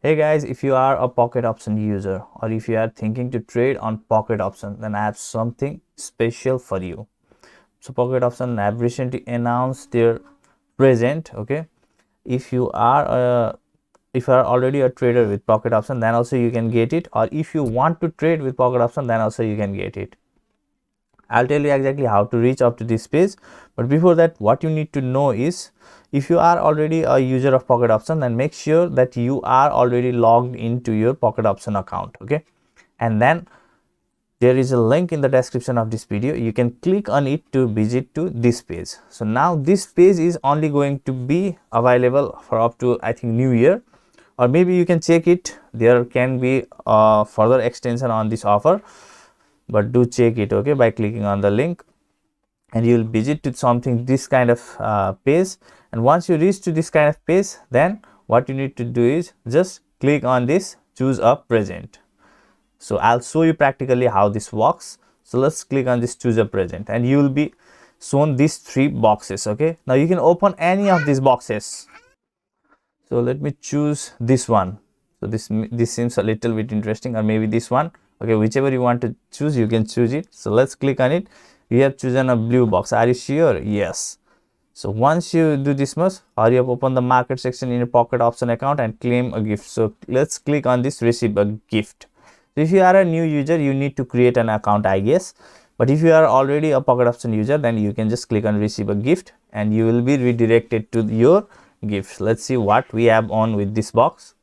Hey guys, if you are a pocket option user or if you are thinking to trade on pocket option, then I have something special for you. So pocket option have recently announced their present. Okay, if you are already a trader with pocket option, then also you can get it, or if you want to trade with pocket option, then also you can get it. I'll tell you exactly how to reach up to this page, but before that, what you need to know is, if you are already a user of pocket option, then make sure that you are already logged into your pocket option account. Okay, and then there is a link in the description of this video. You can click on it to visit to this page. So now this page is only going to be available for up to, I think, New Year, or maybe you can check it. There can be a further extension on this offer, but do check it, okay, by clicking on the link, and you will visit to something this kind of page. And once you reach to this kind of page, then what you need to do is just click on this choose a present. So I'll show you practically how this works. So let's click on this choose a present, and you will be shown these three boxes. Okay, now you can open any of these boxes. So let me choose this one. So this seems a little bit interesting, or maybe this one. Okay, whichever you want to choose, you can choose it. So let's click on it. We have chosen a blue box. Are you sure? Yes. So once you do this much, or you have opened the market section in your pocket option account and claim a gift. So let's click on this receive a gift. So if you are a new user, you need to create an account, I guess. But if you are already a pocket option user, then you can just click on receive a gift, and you will be redirected to your gifts. Let's see what we have on with this box.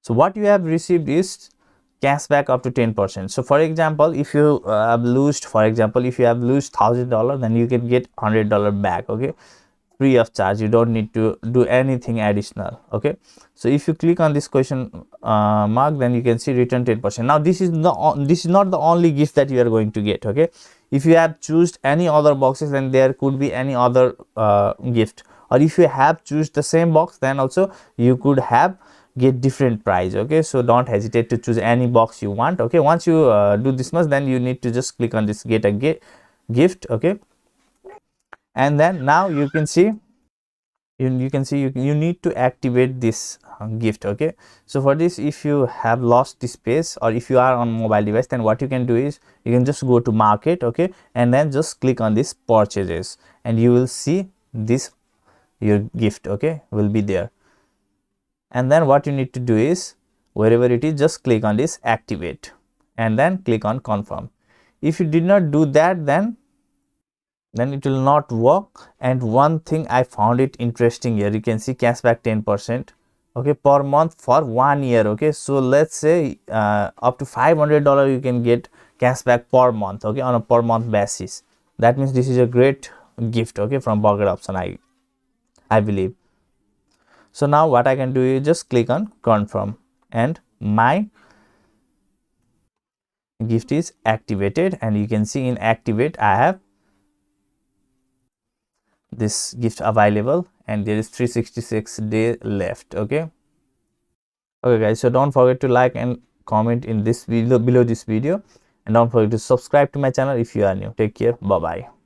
So what you have received is cashback up to 10%. So for example, if you have lost, for example, if you have lost $1,000, then you can get $100 back. Okay, free of charge. You don't need to do anything additional. Okay, so if you click on this question mark, then you can see return 10%. Now this is not the only gift that you are going to get. Okay, if you have choose any other boxes, then there could be any other gift, or if you have choose the same box, then also you could have get different price. Okay, so don't hesitate to choose any box you want. Okay, once you do this much, then you need to just click on this get a gift. Okay, and then now you can see you need to activate this gift. Okay, so for this, if you have lost this page, or if you are on mobile device, then what you can do is you can just go to market. Okay, and then just click on this purchases, and you will see this your gift, okay, will be there. And then what you need to do is, wherever it is, just click on this activate, and then click on confirm. If you did not do that, then it will not work. And one thing I found it interesting here, you can see cashback 10%, okay, per month for 1 year. Okay, so let's say up to $500 you can get cashback per month, okay, on a per month basis. That means this is a great gift, okay, from pocket option, I believe. So now what I can do is just click on confirm, and my gift is activated, and you can see in activate I have this gift available, and there is 366 days left. Okay guys, so don't forget to like and comment in this video below this video, and don't forget to subscribe to my channel if you are new. Take care. Bye bye.